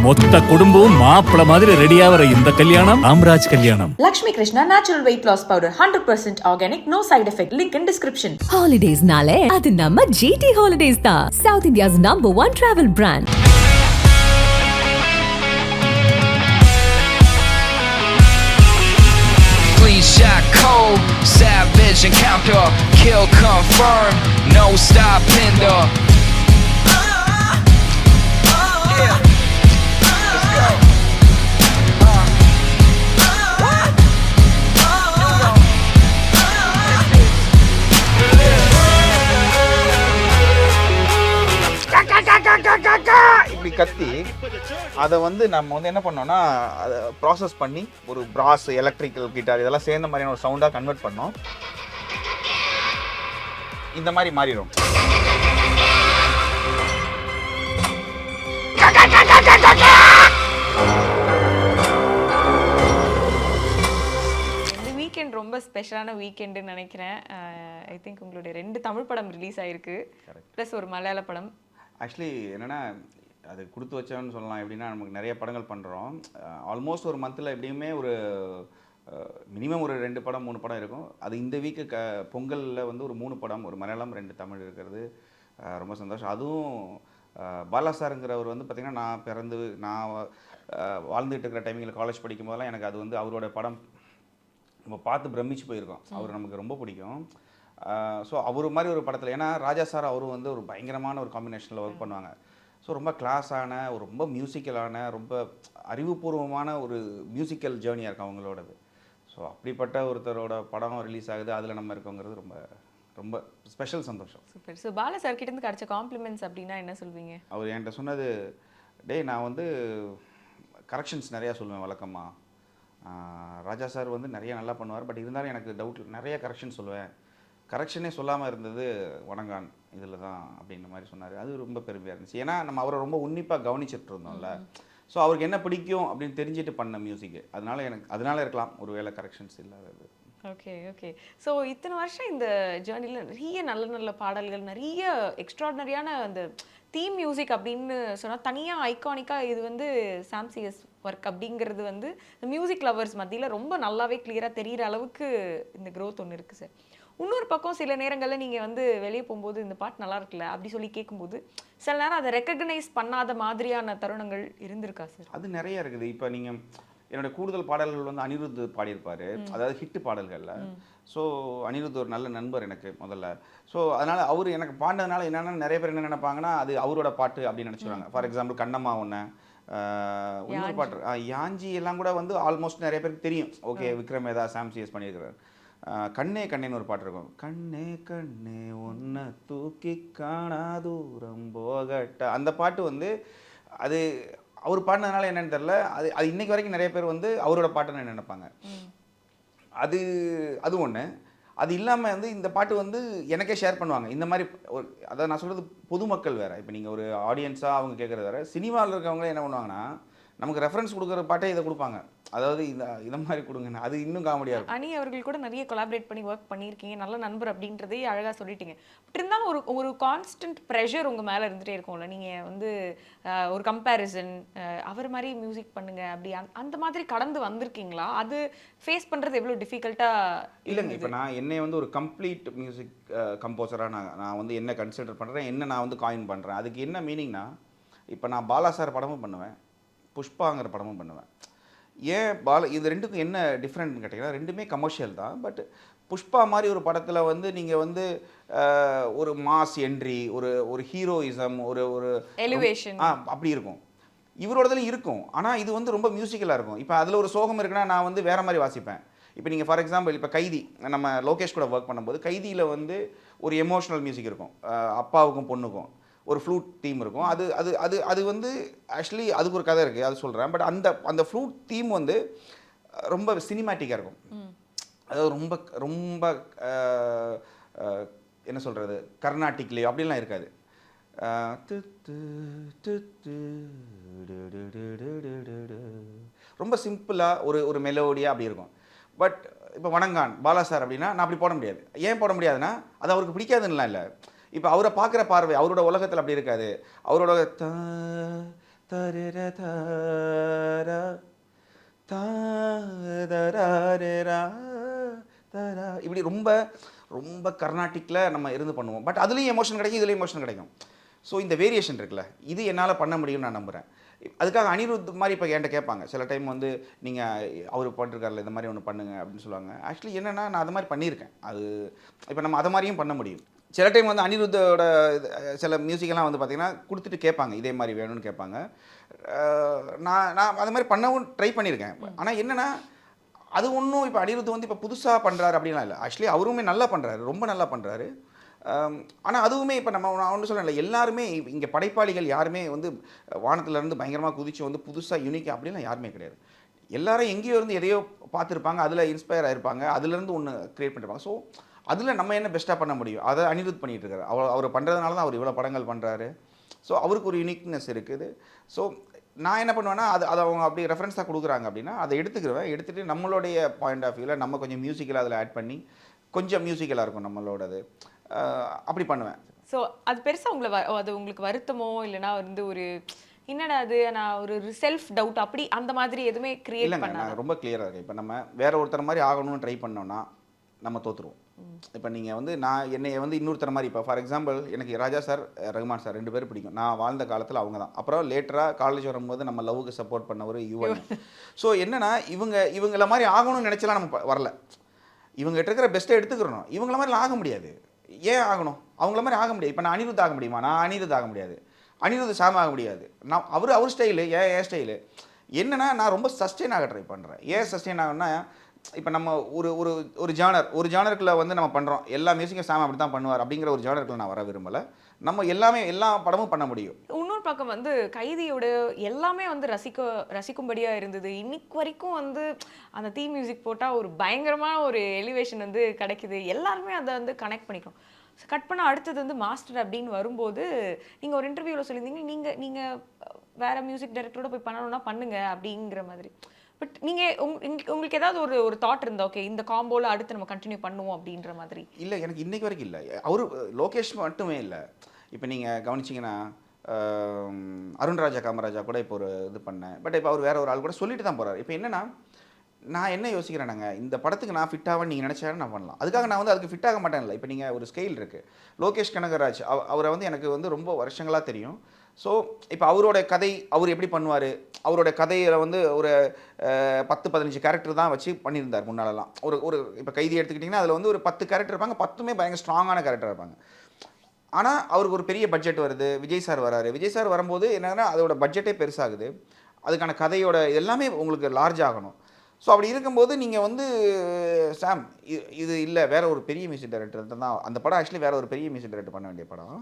மொத்த குடும்பம் மாப்பிள மாதிரி ரெடியாகிற இந்த கல்யாணம் ராம்ராஜ் கல்யாணம். Lakshmi Krishna Natural Weight Loss Powder 100% organic, no side effect. Link in description. Holidays nale adu namma GT Holidays da, South India's #1 travel brand. Clean shot, cold, savage encounter, kill confirmed, no stopping the. Yeah, let's go. இப்படி கத்தி அதை வந்து நம்ம வந்து என்ன பண்ணோம்னா அதை process பண்ணி ஒரு பிராஸ் எலக்ட்ரிக்கல் கிட்டார் இதெல்லாம் சேர்ந்த மாதிரியான ஒரு சவுண்டாக கன்வெர்ட் பண்ணோம். இந்த மாதிரி மாறிடும். வீக்கெண்ட் ரொம்ப ஸ்பெஷலான வீக்கெண்டுன்னு நினைக்கிறேன். ஐ திங்க் உங்களுடைய 2 தமிழ் படம் ரிலீஸ் ஆயிருக்கு, ப்ளஸ் ஒரு மலையாள படம். ஆக்சுவலி என்னென்னா அது கொடுத்து வச்சோன்னு சொல்லலாம். எப்படின்னா நமக்கு நிறைய படங்கள் பண்ணுறோம். ஆல்மோஸ்ட் ஒரு மந்தில் எப்படியுமே ஒரு மினிமம் ஒரு 2 படம் 3 படம் இருக்கும். அது இந்த வீக்கு பொங்கலில் வந்து ஒரு 3 படம், ஒரு மலையாளம் 2 தமிழ் இருக்கிறது ரொம்ப சந்தோஷம். அதுவும் பாலா சாருங்கிறவர் வந்து பார்த்திங்கன்னா நான் வாழ்ந்துட்டு இருக்கிற டைமிங்கில் காலேஜ் படிக்கும் போதெல்லாம் எனக்கு அது வந்து அவரோட படம் நம்ம பார்த்து பிரமிச்சு போயிருக்கோம். அவர் நமக்கு ரொம்ப பிடிக்கும். ஸோ அவர் மாதிரி ஒரு படத்தில், ஏன்னா ராஜா சார் அவரும் வந்து ஒரு பயங்கரமான ஒரு காம்பினேஷனில் ஒர்க் பண்ணுவாங்க. ஸோ ரொம்ப கிளாஸான ஒரு ரொம்ப மியூசிக்கலான ரொம்ப அறிவுபூர்வமான ஒரு மியூசிக்கல் ஜேர்னியாக இருக்கும் அவங்களோடது. ஸோ அப்படிப்பட்ட ஒருத்தரோட படம் ரிலீஸ் ஆகுது, அதில் நம்ம இருக்கோங்கிறது ரொம்ப ரொம்ப ஸ்பெஷல் சந்தோஷம். சூப்பர். ஸோ பாலா சார் கிட்டேருந்து கிடைச்ச காம்ப்ளிமெண்ட்ஸ் அப்படின்னா என்ன சொல்வீங்க? அவர் என்கிட்ட சொன்னது, நான் வந்து கரெக்ஷன்ஸ் நிறையா சொல்லுவேன் வழக்கமாக. ராஜா சார் வந்து நிறைய நல்லா பண்ணுவார், பட் இருந்தாலும் எனக்கு டவுட் நிறைய கரெக்ஷன் சொல்லுவேன். கரெக்ஷனே சொல்லாமல் இருந்தது வணங்கான் இதில் தான் அப்படின்ற மாதிரி சொன்னார். அது ரொம்ப பெருமையாக இருந்துச்சு. ஏன்னா நம்ம அவரை ரொம்ப உன்னிப்பாக கவனிச்சுட்டு இருந்தோம்ல. ஸோ அவருக்கு என்ன பிடிக்கும் அப்படின்னு தெரிஞ்சுட்டு பண்ண மியூசிக்கு. அதனால இருக்கலாம் ஒரு வேளை கரெக்ஷன்ஸ் இல்லாதது. ஓகே. ஸோ இத்தனை வருஷம் இந்த ஜேர்னியில் நிறைய நல்ல நல்ல பாடல்கள், நிறைய எக்ஸ்ட்ராடினரியான அந்த தீம் மியூசிக் அப்படின்னு சொன்னால் தனியாக ஐகானிக்காக இது வந்து சாம்சிஎஸ் ஒர்க் அப்படிங்கிறது வந்து மியூசிக் லவர்ஸ் மத்தியில் ரொம்ப நல்லாவே கிளியராக தெரிகிற அளவுக்கு இந்த க்ரோத் ஒன்று இருக்குது சார். இன்னொரு பக்கம் சில நேரங்களில் நீங்கள் வந்து வெளியே போகும்போது இந்த பாட்டு நல்லா இருக்குல்ல அப்படி சொல்லி கேட்கும்போது சில நேரம் அதை ரெக்கக்னைஸ் பண்ணாத மாதிரியான தருணங்கள் இருந்திருக்கா சார்? அது நிறைய இருக்குது. இப்போ நீங்கள் என்னோட கூடுதல் பாடல்கள் வந்து அனிருத் பாடியிருப்பார், அதாவது ஹிட்டு பாடல்களில். ஸோ அனிருத் ஒரு நல்ல நண்பர் எனக்கு முதல்ல. ஸோ அதனால் அவர் எனக்கு பாடினதுனால என்னென்னா நிறைய பேர் என்ன நினைப்பாங்கன்னா அது அவரோட பாட்டு அப்படின்னு நினச்சிடுவாங்க. ஃபார் எக்ஸாம்பிள் கண்ணம்மா ஒன்று, இன்னொரு பாட்டு யாஞ்சி எல்லாம் கூட வந்து ஆல்மோஸ்ட் நிறைய பேருக்கு தெரியும். ஓகே, விக்ரம் வேதா சாம்சிஎஸ் பண்ணியிருக்கிறார். கண்ணே கண்ணேன்னு ஒரு பாட்டு இருக்கும். கண்ணே கண்ணே ஒன்றை தூக்கி காணா தூரம் போகட்ட, அந்த பாட்டு வந்து அது அவர் பாடினதுனால என்னன்னு தெரில, அது இன்னைக்கு வரைக்கும் நிறைய பேர் வந்து அவரோட பாட்டுன்னு என்ன நினைப்பாங்க. அது ஒன்று. அது இல்லாமல் வந்து இந்த பாட்டு வந்து எனக்கே ஷேர் பண்ணுவாங்க. இந்த மாதிரி அதை நான் சொல்கிறது பொதுமக்கள் வேறு. இப்போ நீங்கள் ஒரு ஆடியன்ஸாக அவங்க கேட்குறது வேறு. சினிமாவில் இருக்கவங்களே என்ன பண்ணுவாங்கன்னா நமக்கு ரெஃபரன்ஸ் கொடுக்குற பாட்டே இதை கொடுப்பாங்க. அதாவது இந்த மாதிரி கொடுங்கன்னு. அது இன்னும் காமெடியாக இருக்கும். அனி அவர்கள் கூட நிறைய கொலாபரேட் பண்ணி ஒர்க் பண்ணியிருக்கீங்க, நல்ல நண்பர் அப்படின்றதே அழகாக சொல்லிட்டீங்க. பட் இருந்தாலும் ஒரு கான்ஸ்டன்ட் ப்ரெஷர் உங்கள் மேலே இருந்துகிட்டே இருக்கும்ல. நீங்கள் வந்து ஒரு கம்பேரிசன், அவர் மாதிரி மியூசிக் பண்ணுங்க அப்படி அந்த மாதிரி கடந்து வந்திருக்கீங்களா? அது ஃபேஸ் பண்ணுறது எவ்வளோ டிஃபிகல்ட்டாக? இல்லைங்க, இப்போ நான் என்னை வந்து ஒரு கம்ப்ளீட் மியூசிக் கம்போசராக நான் வந்து என்ன கன்சிடர் பண்ணுறேன், என்ன நான் வந்து காயின் பண்ணுறேன். அதுக்கு என்ன மீனிங்னா, இப்போ நான் பாலா சார் படமும் பண்ணுவேன், புஷ்பாங்கிற படமும் பண்ணுவேன். ஏன் இது ரெண்டுக்கும் என்ன டிஃப்ரெண்ட்னு கேட்டிங்கன்னா, ரெண்டுமே கமர்ஷியல் தான். பட் புஷ்பா மாதிரி ஒரு படத்தில் வந்து நீங்கள் வந்து ஒரு மாஸ் என்ட்ரி, ஒரு ஹீரோயிசம், ஒரு எலிவேஷன் அப்படி இருக்கும். இவரோடதுலையும் இருக்கும், ஆனால் இது வந்து ரொம்ப மியூசிக்கலாக இருக்கும். இப்போ அதில் ஒரு சோகம் இருக்குன்னா நான் வந்து வேறு மாதிரி வாசிப்பேன். இப்போ நீங்கள் ஃபார் எக்ஸாம்பிள் இப்போ கைதி, நம்ம லோகேஷ் கூட ஒர்க் பண்ணும்போது கைதியில் வந்து ஒரு எமோஷ்னல் மியூசிக் இருக்கும், அப்பாவுக்கும் பொண்ணுக்கும் ஒரு ஃப்ளூட் தீம் இருக்கும். அது அது அது அது வந்து ஆக்சுவலி அதுக்கு ஒரு கதை இருக்குது, அது சொல்கிறேன். பட் அந்த ஃப்ளூட் தீம் வந்து ரொம்ப சினிமேட்டிக்காக இருக்கும். அதாவது ரொம்ப ரொம்ப என்ன சொல்கிறது, கர்நாட்டிக்லேயோ அப்படிலாம் இருக்காது. ரொம்ப சிம்பிளாக ஒரு மெலோடியாக அப்படி இருக்கும். பட் இப்போ வணங்கான் பாலா சார் அப்படின்னா நான் அப்படி போட முடியாது. ஏன் போட முடியாதுன்னா அது அவருக்கு பிடிக்காதுன்னெலாம் இல்லை. இப்போ அவரை பார்க்குற பார்வை அவரோட உலகத்தில் அப்படி இருக்காது. அவரோட தரர தாரா தாதராரரா தரா இப்படி ரொம்ப ரொம்ப கர்நாட்டிக்கில் நம்ம இருந்து பண்ணுவோம். பட் அதுலேயும் எமோஷன் கிடைக்கும், இதுலேயும் எமோஷன் கிடைக்கும். ஸோ இந்த வேரியேஷன் இருக்குல்ல, இது என்னால் பண்ண முடியும்னு நான் நம்புகிறேன். அதுக்காக அனிருத் மாதிரி இப்போ என்கிட்ட கேட்பாங்க சில டைம் வந்து, நீங்கள் அவர் பண்ணிருக்காருல இந்த மாதிரி ஒன்று பண்ணுங்க அப்படின்னு சொல்லுவாங்க. ஆக்சுவலி என்னென்னா நான் அது மாதிரி பண்ணியிருக்கேன். அது இப்போ நம்ம அதை மாதிரியும் பண்ண முடியும். சில டைம் வந்து அனிருத்தோட சில மியூசிக்கெல்லாம் வந்து பார்த்திங்கன்னா கொடுத்துட்டு கேட்பாங்க, இதே மாதிரி வேணும்னு கேட்பாங்க. நான் அது மாதிரி பண்ணவும் ட்ரை பண்ணியிருக்கேன். ஆனால் என்னென்னா அது ஒன்றும் இப்போ அனிருத் வந்து இப்போ புதுசாக பண்ணுறாரு அப்படின்லாம் இல்லை. ஆக்சுவலி அவருமே நல்லா பண்ணுறாரு, ரொம்ப நல்லா பண்ணுறாரு. ஆனால் அதுவுமே இப்போ நான் ஒன்று சொல்லலை, எல்லாருமே இங்கே படைப்பாளிகள் யாருமே வந்து வானத்துலேருந்து பயங்கரமாக குதிச்சு வந்து புதுசாக யூனிக்காக அப்படின்லாம் யாருமே கிடையாது. எல்லாரும் எங்கேயோ இருந்து எதையோ பார்த்துருப்பாங்க, அதில் இன்ஸ்பயர் ஆகிருப்பாங்க, அதுலேருந்து ஒன்று க்ரியேட் பண்ணியிருப்பாங்க. ஸோ அதில் நம்ம என்ன பெஸ்ட்டாக பண்ண முடியும், அதை அனிருத் பண்ணிகிட்டு இருக்காரு. அவர் பண்ணுறதுனால தான் அவர் இவ்வளோ படங்கள் பண்ணுறாரு. ஸோ அவருக்கு ஒரு யூனிக்னஸ் இருக்குது. ஸோ நான் என்ன பண்ணுவேன்னா, அது அவங்க அப்படி ரெஃபரன்ஸாக கொடுக்குறாங்க அப்படின்னா அதை எடுத்துகிட்டு நம்மளுடைய பாயிண்ட் ஆஃப் வியூவில் நம்ம கொஞ்சம் மியூசிக்கலாக அதில் ஆட் பண்ணி கொஞ்சம் மியூசிக்கலாக இருக்கும் நம்மளோடது, அப்படி பண்ணுவேன். ஸோ அது பெருசாக அது உங்களுக்கு வருத்தமோ இல்லைனா வந்து ஒரு என்னடா அது நான் ஒரு செல்ஃப் டவுட் அப்படி அந்த மாதிரி எதுவுமே கிரியேட் இல்லைங்க. பண்ண நான் ரொம்ப கிளியராக இருக்கேன். இப்போ நம்ம வேற ஒருத்தர் மாதிரி ஆகணும்னு ட்ரை பண்ணோன்னா நம்ம தோற்றுருவோம். இப்போ நீங்கள் வந்து என்னை வந்து இன்னொருத்தர் மாதிரி, இப்போ ஃபார் எக்ஸாம்பிள் எனக்கு ராஜா சார், ரகுமான் சார் 2 பேரும் பிடிக்கும். நான் வாழ்ந்த காலத்தில் அவங்க தான். அப்புறம் லேட்டராக காலேஜ் வரும்போது நம்ம லவ்வுக்கு சப்போர்ட் பண்ண ஒரு யுவன். ஸோ என்னென்னா இவங்கள மாதிரி ஆகணும்னு நினச்சலாம் நம்ம வரல. இவங்ககிட்ட இருக்கிற பெஸ்ட்டை எடுத்துக்கிறணும். இவங்கள மாதிரிலாம் ஆக முடியாது. ஏன் ஆகணும்? அவங்கள மாதிரி ஆக முடியாது. இப்போ நான் அனிருத் ஆக முடியுமா? நான் அனிருத் ஆக முடியாது. அனிருத் சாம் ஆக முடியாது. நான் அவர் ஸ்டைலு, என் ஸ்டைலு. என்னென்னா நான் ரொம்ப சஸ்டெயின் ஆக ட்ரை பண்ணுறேன். ஏன் சஸ்டெயின் ஆகுன்னா, இப்போ நம்ம ஒரு ஜானருக்குள்ளே வந்து நம்ம பண்ணுறோம், எல்லா மியூசிக்கும் சாம் அப்படி தான் பண்ணுவார் அப்படிங்கிற ஒரு ஜானருக்குள்ள நான் வர விரும்பலை. நம்ம எல்லா படமும் பண்ண முடியும். இன்னொரு பக்கம் வந்து கைதியோட எல்லாமே வந்து ரசிக்கும்படியாக இருந்தது. இன்னைக்கு வரைக்கும் வந்து அந்த தீம் மியூசிக் போட்டால் ஒரு பயங்கரமான ஒரு எலிவேஷன் வந்து கிடைக்குது. எல்லாருமே அதை வந்து கனெக்ட் பண்ணிக்கிறோம். கட் பண்ண அடுத்தது வந்து மாஸ்டர் அப்படின்னு வரும்போது நீங்கள் ஒரு இன்டர்வியூவில் சொல்லியிருந்தீங்க, நீங்கள் வேறு மியூசிக் டைரக்டரோட போய் பண்ணணும்னா பண்ணுங்க அப்படிங்கிற மாதிரி. பட் நீங்கள் உங்களுக்கு ஏதாவது ஒரு தாட் இருந்தா, ஓகே இந்த காம்போவில் அடுத்து நம்ம கண்டினியூ பண்ணுவோம் அப்படின்ற மாதிரி? இல்லை, எனக்கு இன்றைக்கு வரைக்கும் இல்லை. லோகேஷ் மட்டுமே இல்லை. இப்போ நீங்கள் கவனிச்சிங்கன்னா அருண்ராஜா காமராஜா கூட இப்போ ஒரு இது பண்ணேன். பட் இப்போ அவர் வேற ஒரு ஆள் கூட சொல்லிட்டு தான் போகிறார். இப்போ என்னென்னா நான் என்ன யோசிக்கிறேன்னாங்க, இந்த படத்துக்கு நான் ஃபிட் ஆவேன்னு நீங்கள் நினச்சாலும் நான் பண்ணலாம். அதுக்காக நான் வந்து அதுக்கு ஃபிட் ஆக மாட்டேன். இல்லை, இப்போ நீங்கள் ஒரு ஸ்கெயில் இருக்குது. லோகேஷ் கனகராஜ் அவரை வந்து எனக்கு வந்து ரொம்ப வருஷங்களாக தெரியும். ஸோ இப்போ அவரோட கதை அவர் எப்படி பண்ணுவார், அவரோட கதையில் வந்து ஒரு 10-15 கேரக்டர் தான் வச்சு பண்ணியிருந்தார் முன்னாலெல்லாம். ஒரு இப்போ கைதி எடுத்துக்கிட்டிங்கன்னா அதில் வந்து ஒரு 10 கேரக்டர் இருப்பாங்க, 10மே பயங்கர ஸ்ட்ராங்கான கேரக்டர் இருப்பாங்க. ஆனால் அவருக்கு ஒரு பெரிய பட்ஜெட் வருது, விஜய் சார் வராரு. விஜய் சார் வரும்போது என்னன்னா அதோட பட்ஜெட்டே பெருசாகுது, அதுக்கான கதையோட எல்லாமே உங்களுக்கு லார்ஜ் ஆகணும். ஸோ அப்படி இருக்கும்போது நீங்கள் வந்து சாம் இது இல்லை, வேற ஒரு பெரிய மியூசிக் டைரக்டர் தான் அந்த படம். ஆக்சுவலி வேற ஒரு பெரிய மியூசிக் டைரக்டர் பண்ண வேண்டிய படம்.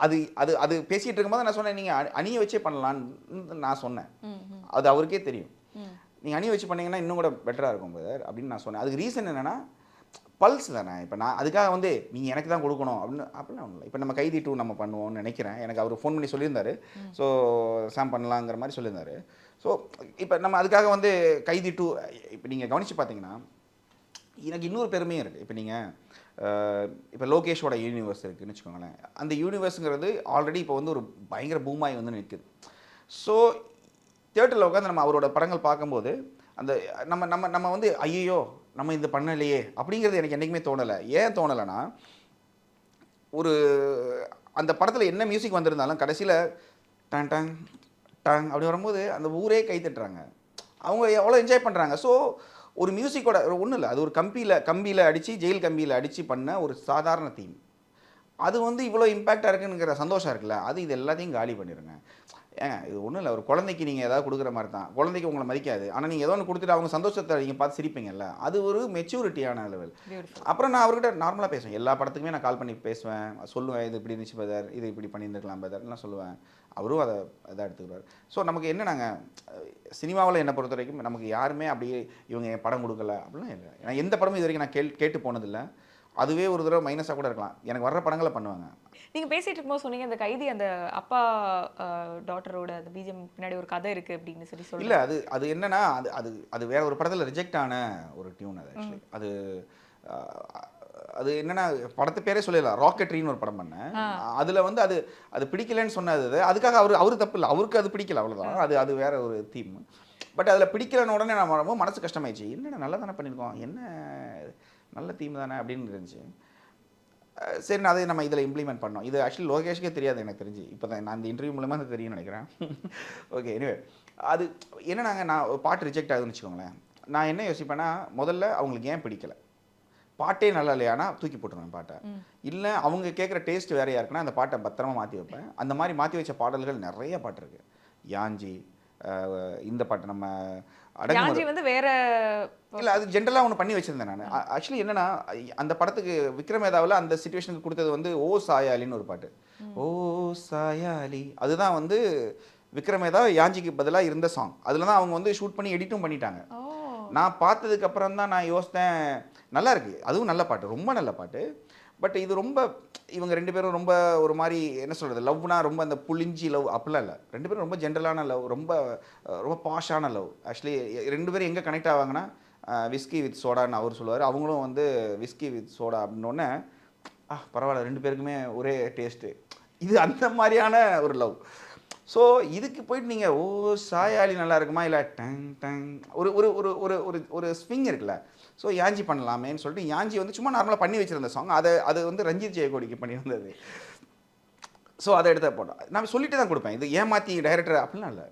அது அது அது பேசிகிட்டு இருக்கும்போது நான் சொன்னேன், நீங்கள் அணியை வச்சே பண்ணலான்னு நான் சொன்னேன். அது அவருக்கே தெரியும். நீங்கள் அணியை வச்சு பண்ணிங்கன்னா இன்னும் கூட பெட்டராக இருக்கும் பிரதர் அப்படின்னு நான் சொன்னேன். அதுக்கு ரீசன் என்னென்னா பல்ஸ் தானே. இப்போ நான் அதுக்காக வந்து நீங்கள் எனக்கு தான் கொடுக்கணும் அப்படிலாம் ஒன்றும் இல்லை. இப்போ நம்ம கைதி 2 நம்ம பண்ணுவோம்னு நினைக்கிறேன். எனக்கு அவர் ஃபோன் பண்ணி சொல்லியிருந்தாரு. ஸோ சாம் பண்ணலாங்கிற மாதிரி சொல்லியிருந்தாரு. ஸோ இப்போ நம்ம அதுக்காக வந்து கைதி 2 இப்போ நீங்கள் கவனித்து பார்த்தீங்கன்னா எனக்கு இன்னொரு பெருமையும் இருக்குது. இப்போ நீங்கள் இப்போ லோகேஷோட யூனிவர்ஸ் இருக்குதுன்னு வச்சுக்கோங்களேன். அந்த யூனிவர்ஸுங்கிறது ஆல்ரெடி இப்போ வந்து ஒரு பயங்கர பூமாய் வந்து நிற்குது. ஸோ தியேட்டரில் உட்காந்து நம்ம அவரோட படங்கள் பார்க்கும்போது அந்த நம்ம வந்து ஐயோ நம்ம இந்த பண்ணலையே அப்படிங்கிறது எனக்கு என்றைக்குமே தோணலை. ஏன் தோணலைன்னா, ஒரு அந்த படத்தில் என்ன மியூசிக் வந்திருந்தாலும் கடைசியில் டாங் டாங் டாங் அப்படி வரும்போது அந்த ஊரே கை தட்டுறாங்க, அவங்க எவ்வளோ என்ஜாய் பண்ணுறாங்க. ஸோ ஒரு மியூசிக்கோட ஒன்றும் இல்லை, அது ஒரு கம்பியில் அடித்து ஜெயில் கம்பியில் அடித்து பண்ண ஒரு சாதாரண தீம், அது வந்து இவ்வளோ இம்பேக்டாக இருக்குங்கிற சந்தோஷம் இருக்குல்ல, அது இது எல்லாத்தையும் காலி பண்ணிடுங்க. ஏங்க இது ஒன்றும் இல்லை, ஒரு குழந்தைக்கு நீங்கள் ஏதாவது கொடுக்குற மாதிரி தான். குழந்தைக்கு உங்களை மதிக்காது, ஆனால் நீங்கள் ஏதோ ஒன்று கொடுத்துட்டு அவங்க சந்தோஷத்தை நீங்கள் பார்த்து சிரிப்பீங்கல்ல, அது ஒரு மெச்சூரிட்டியான லெவல். அப்புறம் நான் அவர்கிட்ட நார்மலாக பேசுவேன். எல்லா படத்துக்குமே நான் கால் பண்ணி பேசுவேன், சொல்லுவேன் இது இப்படி இருந்துச்சு பதர், இது இப்படி பண்ணியிருந்துருக்கலாம் பதர்லாம் சொல்லுவேன். அவரும் அதை எடுத்துக்கிறார். ஸோ நமக்கு என்ன, நாங்கள் சினிமாவில் என்னை பொறுத்த வரைக்கும் நமக்கு யாருமே அப்படியே இவங்க படம் கொடுக்கல அப்படிலாம் இல்லை. நான் எந்த படமும் இது வரைக்கும் நான் கேட்டு போனதில்லை. அதுவே ஒரு தடவை மைனஸாக கூட இருக்கலாம், எனக்கு வர்ற படங்களை பண்ணுவாங்க. நீங்கள் பேசிகிட்டு இருக்கும்போது சொன்னீங்க அந்த கைதி அந்த அப்பா டாட்டரோட அந்த பிஜிஎம் பின்னாடி ஒரு கதை இருக்குது அப்படின்னு சொல்லி இல்லை, அது என்னன்னா அது வேற ஒரு படத்தில் ரிஜெக்ட் ஆன ஒரு டியூன். அது ஆக்சுவலி அது அது என்னன்னா படத்து பேரே சொல்லிடலாம், ராக்கெட்ரின்னு ஒரு படம் பண்ணேன். அதில் வந்து அது அது பிடிக்கலன்னு சொன்னது அதுக்காக அவரு தப்பு இல்லை, அவருக்கு அது பிடிக்கல அவ்வளோதான். அது வேற ஒரு தீம். பட் அதில் பிடிக்கலன்னு உடனே நான் ரொம்ப மனசு கஷ்டமாயிடுச்சு. என்னடா நல்லா தானே பண்ணியிருக்கோம், என்ன நல்ல தீம் தானே அப்படின்னு இருந்துச்சு. சரி அதை நம்ம இதில் இம்ப்ளிமெண்ட் பண்ணோம். இது ஆக்சுவலி லோகேஷ்கே தெரியாது எனக்கு தெரிஞ்சு, இப்போ தான் நான் இந்த இன்டர்வியூ மூலமாக அது தெரியும்னு நினைக்கிறேன். ஓகே, எனிவே அது என்னன்னாங்க, நான் ஒரு பாட்டு ரிஜெக்ட் ஆகுதுன்னு வச்சுக்கோங்களேன், நான் என்ன யோசிப்பேன்னா முதல்ல அவங்களுக்கு ஏன் பிடிக்கலை, பாட்டே நல்லா இல்லையானா தூக்கி போட்டுருவேன் பாட்டை. இல்லை அவங்க கேட்குற டேஸ்ட் வேறையாக இருக்குன்னா அந்த பாட்டை பத்திரமா மாற்றி வைப்பேன். அந்த மாதிரி மாற்றி வச்ச பாடல்கள் நிறைய பாட்டு இருக்குது. யாஞ்சி, இந்த பாட்டு நம்ம யாஞ்சி வந்து வேற இல்லை, அது ஜென்ரலாக ஒன்று பண்ணி வச்சுருந்தேன் நான். ஆக்சுவலி என்னன்னா அந்த படத்துக்கு விக்ரமேதாவில் அந்த சிச்சுவேஷனுக்கு கொடுத்தது வந்து ஓ சாயாலின்னு ஒரு பாட்டு. ஓ சாயாலி அதுதான் வந்து விக்ரமேதா யாஞ்சிக்கு பதிலாக இருந்த சாங். அதில் தான் அவங்க வந்து ஷூட் பண்ணி எடிட்டும் பண்ணிட்டாங்க. நான் பார்த்ததுக்கு அப்புறம் தான் நான் யோசித்தேன், நல்லா இருக்கு, அதுவும் நல்ல பாட்டு, ரொம்ப நல்ல பாட்டு. பட் இது ரொம்ப இவங்க 2 பேரும் ரொம்ப ஒரு மாதிரி என்ன சொல்கிறது, லவ்னா ரொம்ப அந்த புளிஞ்சி லவ் அப்படிலாம் இல்லை. 2 பேரும் ரொம்ப ஜென்ரலான லவ், ரொம்ப ரொம்ப பாஷான லவ். ஆக்சுவலி 2 பேரும் எங்கே கனெக்ட் ஆவாங்கன்னா விஸ்கி வித் சோடான்னு அவர் சொல்லுவார், அவங்களும் வந்து விஸ்கி வித் சோடா அப்படின்னோடனே பரவாயில்ல 2 பேருக்குமே ஒரே டேஸ்ட்டு. இது அந்த மாதிரியான ஒரு லவ். ஸோ இதுக்கு போயிட்டு நீங்கள் ஓ சாயாலி நல்லா இருக்குமா, இல்லை டங் டங் ஒரு ஒரு ஒரு ஒரு ஒரு ஒரு ஸ்விங் இருக்குல்ல, ஸோ யாஞ்சி பண்ணலாமேன்னு சொல்லிட்டு யாஞ்சி வந்து சும்மா நார்மலாக பண்ணி வச்சுருந்த சாங். அது வந்து ரஞ்சித் ஜெயக்கோடிக்கு பண்ணியிருந்தது. ஸோ அதை எடுத்து போட்டோம். நான் சொல்லிட்டு தான் கொடுப்பேன், இது ஏமாற்றி டைரக்டர் அப்படிலாம் இல்லை.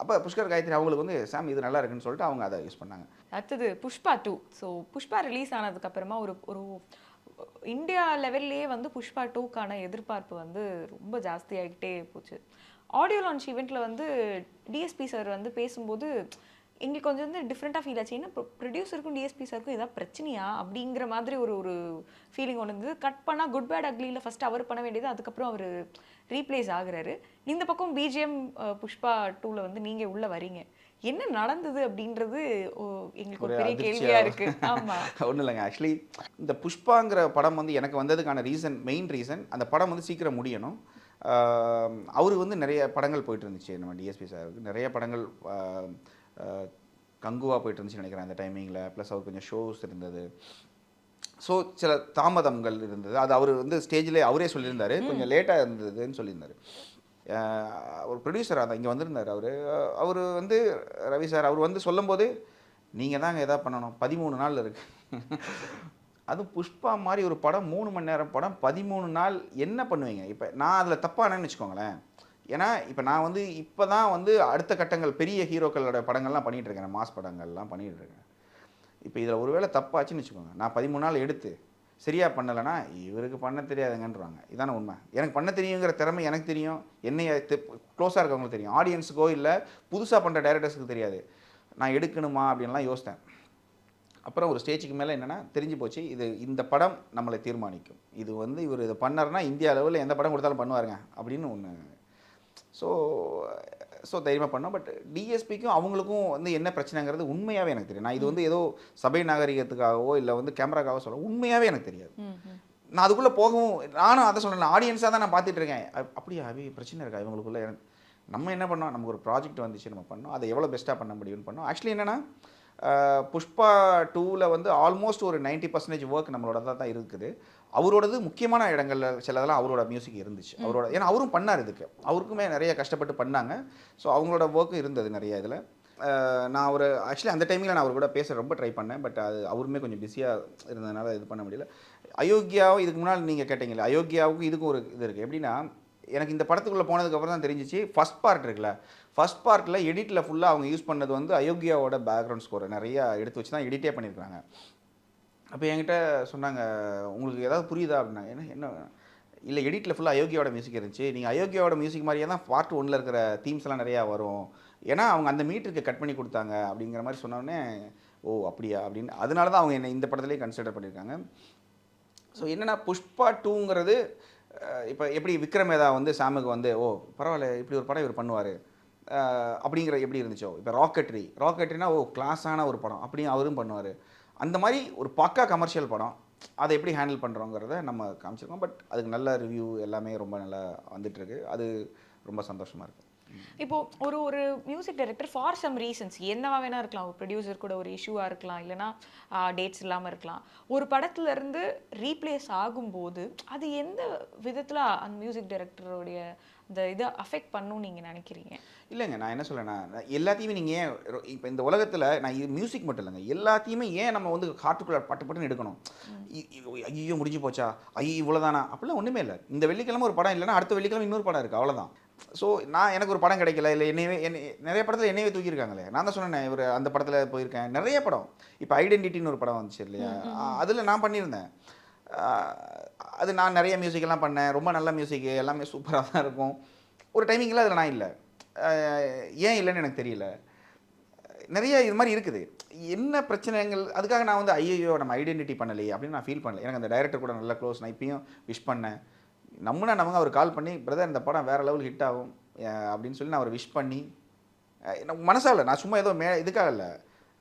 அப்போ புஷ்கர் காயத்ரி அவங்களுக்கு வந்து சாம் இது நல்லா இருக்குன்னு சொல்லிட்டு அவங்க அதை யூஸ் பண்ணாங்க. அடுத்தது புஷ்பா 2. ஸோ புஷ்பா ரிலீஸ் ஆனதுக்கப்புறமா ஒரு இந்தியா லெவல்லையே வந்து புஷ்பா 2க்கான எதிர்பார்ப்பு வந்து ரொம்ப ஜாஸ்தியாகிட்டே போச்சு. ஆடியோ லான்ச் ஈவெண்ட்டில் வந்து டிஎஸ்பி சார் வந்து பேசும்போது எங்களுக்கு கொஞ்சம் வந்து டிஃப்ரெண்ட்டாக ஃபீல் ஆச்சு. ஏன்னா ப்ரொடியூசருக்கும் டிஎஸ்பி சாருக்கும் ஏதாவது பிரச்சனையா அப்படிங்கிற மாதிரி ஒரு ஃபீலிங் ஒன்று இருந்தது. கட் பண்ணால் குட் பேட் அக்லியில் ஃபஸ்ட்டு அவர் பண்ண வேண்டியது, அதுக்கப்புறம் அவர் ரீப்ளேஸ் ஆகுறாரு. இந்த பக்கம் பிஜிஎம் புஷ்பா 2ல் வந்து நீங்கள் உள்ளே வரீங்க, என்ன நடந்தது அப்படின்றது எங்களுக்கு ஒரு பெரிய கேள்வியாக இருக்குது. ஆமாம், ஒன்றும் இல்லைங்க. ஆக்சுவலி இந்த புஷ்பாங்கிற படம் வந்து எனக்கு வந்ததுக்கான மெயின் ரீசன் அந்த படம் வந்து சீக்கிரம் முடியணும். அவருக்கு வந்து நிறைய படங்கள் போயிட்டு இருந்துச்சு, நம்ம டிஎஸ்பி சாருக்கு நிறைய படங்கள் கங்குவா போயிட்டு இருந்துச்சு நினைக்கிறேன் அந்த டைமிங்கில். ப்ளஸ் அவர் கொஞ்சம் ஷோஸ் இருந்தது. ஸோ சில தாமதங்கள் இருந்தது. அது அவர் வந்து ஸ்டேஜில் அவரே சொல்லியிருந்தார், கொஞ்சம் லேட்டாக இருந்ததுன்னு சொல்லியிருந்தார். ஒரு ப்ரொடியூசராக தான் இங்கே வந்திருந்தார் அவர் வந்து ரவி சார். அவர் வந்து சொல்லும்போது நீங்கள் தாங்க எதாவது பண்ணணும், 13 நாள் இருக்குது. அதுவும் புஷ்பா மாதிரி ஒரு படம் 3 மணி நேரம் படம் 13 நாள் என்ன பண்ணுவீங்க? இப்போ நான் அதில் தப்பானேன்னு வச்சுக்கோங்களேன். ஏன்னா இப்போ நான் வந்து இப்போ தான் வந்து அடுத்த கட்டங்கள் பெரிய ஹீரோக்களோட படங்கள்லாம் பண்ணிகிட்ருக்கேன், மாஸ் படங்கள்லாம் பண்ணிகிட்ருக்கேன். இப்போ இதில் ஒரு வேளை தப்பாச்சுன்னு வச்சுக்கோங்க, நான் 13 நாள் எடுத்து சரியாக பண்ணலைன்னா இவருக்கு பண்ண தெரியாதுங்கன்றாங்க. இதான உண்மை. எனக்கு பண்ண தெரியுங்கிற திறமை எனக்கு தெரியும், என்னை க்ளோஸாக இருக்கவங்களுக்கு தெரியும், ஆடியன்ஸுக்கோ இல்லை புதுசாக பண்ணுற டைரக்டர்ஸுக்கு தெரியாது. நான் எடுக்கணுமா அப்படின்லாம் யோசித்தேன். அப்புறம் ஒரு ஸ்டேஜுக்கு மேலே என்னென்னா தெரிஞ்சு போச்சு, இந்த படம் நம்மளை தீர்மானிக்கும். இது வந்து இவர் இதை பண்ணார்னா இந்தியா லெவலில் எந்த படம் கொடுத்தாலும் பண்ணுவாருங்க அப்படின்னு ஒன்று. ஸோ தைரியமாக பண்ணோம். பட் டிஎஸ்பிக்கும் அவங்களுக்கும் வந்து என்ன பிரச்சனைங்கிறது உண்மையாகவே எனக்கு தெரியும். நான் இது வந்து ஏதோ சபை நாகரிகத்துக்காகவோ இல்லை வந்து கேமராக்காகவோ சொல்ல, உண்மையாகவே எனக்கு தெரியாது. நான் அதுக்குள்ளே போகவும் நானும் அதை சொல்கிறேன், ஆடியன்ஸாக தான் நான் பார்த்துட்டு இருக்கேன். அப்படியா பிரச்சனை இருக்கா இவங்களுக்குள்ளே? நம்ம என்ன பண்ணோம், நமக்கு ஒரு ப்ராஜெக்ட் வந்துச்சு, நம்ம பண்ணோம், அதை எவ்வளோ பெஸ்ட்டாக பண்ண முடியும்னு பண்ணோம். ஆக்சுவலி என்னென்னா புஷ்பா 2ல் வந்து ஆல்மோஸ்ட் ஒரு 90% ஒர்க் நம்மளோட தான் இருக்குது. அவரோடது முக்கியமான இடங்களில் சிலதெல்லாம் அவரோட மியூசிக் இருந்துச்சு. அவரோட ஏன்னா அவரும் பண்ணார், இதுக்கு அவருக்குமே நிறைய கஷ்டப்பட்டு பண்ணாங்க. ஸோ அவங்களோட ஒர்க்கும் இருந்தது நிறைய இதில். நான் ஒரு ஆக்சுவலி அந்த டைமில் நான் அவர் கூட பேச ரொம்ப ட்ரை பண்ணேன். பட் அது அவருமே கொஞ்சம் பிஸியாக இருந்ததுனால இது பண்ண முடியல. அயோக்கியாவும் இதுக்கு முன்னால் நீங்கள் கேட்டீங்களே, அயோக்கியாவுக்கும் இதுக்கும் ஒரு இது இருக்குது. எப்படின்னா எனக்கு இந்த படத்துக்குள்ளே போனதுக்கப்புறம் தான் தெரிஞ்சிச்சு, ஃபஸ்ட் பார்ட் இருக்குல்ல, ஃபஸ்ட் பார்ட்டில் எடிட்டில் ஃபுல்லாக அவங்க யூஸ் பண்ணது வந்து அயோக்கியாவோட பேக்ரவுண்ட் ஸ்கோரை நிறையா எடுத்து வச்சு தான் எடிட்டே பண்ணியிருக்காங்க. அப்போ என்கிட்ட சொன்னாங்க, உங்களுக்கு ஏதாவது புரியுதா அப்படின்னா, என்ன இல்லை எடிட்டில் ஃபுல்லாக அயோக்கியாவோட மியூசிக் இருந்துச்சு, நீங்கள் அயோக்கியாவோட மியூசிக் மாதிரியே தான் பார்ட் 1ல் இருக்கிற தீம்ஸ் எல்லாம் நிறையா வரும், ஏன்னா அவங்க அந்த மீட்டருக்கு கட் பண்ணி கொடுத்தாங்க அப்படிங்கிற மாதிரி சொன்னோடனே ஓ அப்படியா அப்படின்னு, அதனால தான் அவங்க என்னை இந்த படத்துலேயே கன்சிடர் பண்ணியிருக்காங்க. ஸோ என்னென்னா புஷ்பா 2ங்கிறது இப்போ எப்படி விக்ரமேதா வந்து சாமுக்கு வந்து ஓ பரவாயில்ல இப்படி ஒரு படம் இவர் பண்ணுவார் அப்படிங்கிற எப்படி இருந்துச்சோ, இப்போ ராக்கெட்ரினா ஓ கிளாஸான ஒரு படம் அப்படி அவரும் பண்ணுவார். அந்த மாதிரி ஒரு பக்கா கமர்ஷியல் படம் அதை எப்படி ஹேண்டில் பண்ணுறோங்கிறத நம்ம காமிச்சிருக்கோம். பட் அதுக்கு நல்ல ரிவ்யூ எல்லாமே ரொம்ப நல்லா வந்துட்டுருக்கு. அது ரொம்ப சந்தோஷமாக இருக்குது. இப்போ ஒரு ஒரு music director for some reasons என்னவா வேணா இருக்கலாம், ஒரு ப்ரொடியூசர் கூட ஒரு இஷ்யூவாக இருக்கலாம், இல்லைனா டேட்ஸ் இல்லாமல் இருக்கலாம், ஒரு படத்துல இருந்து ரீப்ளேஸ் ஆகும்போது அது எந்த விதத்தில் அந்த மியூசிக் டைரக்டருடைய இந்த இதை அஃபெக்ட் பண்ணும் நீங்கள் நினைக்கிறீங்க? இல்லைங்க, நான் என்ன சொல்லேன்னா, எல்லாத்தையுமே நீங்கள் ஏன் இப்போ இந்த உலகத்தில் நான் இது மியூசிக் மட்டும் இல்லைங்க, எல்லாத்தையுமே ஏன் நம்ம வந்து ஹார்ட்டுக்குள்ளே பட்டு பட்டுன்னு எடுக்கணும்? ஐயோ முடிஞ்சு போச்சா, ஐயோ இவ்வளோதானா, அப்படிலாம் ஒன்றுமே இல்லை. இந்த வெள்ளிக்கிழமை ஒரு படம் இல்லைன்னா அடுத்த வெள்ளிக்கிழமை இன்னொரு படம் இருக்குது, அவ்வளோதான். ஸோ நான் எனக்கு ஒரு படம் கிடைக்கல, இல்லை என்னை நிறைய படத்தில் என்னையே தூக்கியிருக்காங்களே. நான் தான் சொன்னேன், இவர் அந்த படத்தில் போயிருக்கேன், நிறைய படம். இப்போ ஐடென்டிட்டின்னு ஒரு படம் வந்துச்சு இல்லையா, அதில் நான் பண்ணியிருந்தேன். அது நான் நிறைய மியூசிக்கெல்லாம் பண்ணேன், ரொம்ப நல்ல மியூசிக்கு, எல்லாமே சூப்பராக தான் இருக்கும். ஒரு டைமிங்கில் அதில் நான் இல்லை. ஏன் இல்லைன்னு எனக்கு தெரியல. நிறைய இது மாதிரி இருக்குது. என்ன பிரச்சனைகள், அதுக்காக நான் வந்து ஐயோ நம்ம ஐடென்டிட்டி பண்ணலையே அப்படின்னு நான் ஃபீல் பண்ணல. எனக்கு அந்த டைரக்டர் கூட நல்லா க்ளோஸ். நான் இப்பயும் விஷ் பண்ணேன். நமக்கு அவர் கால் பண்ணி, பிரதர் இந்த படம் வேறு லெவல் ஹிட் ஆகும் அப்படின்னு சொல்லி நான் அவர் விஷ் பண்ணி, மனசால நான் சும்மா ஏதோ இதுக்காக இல்லை,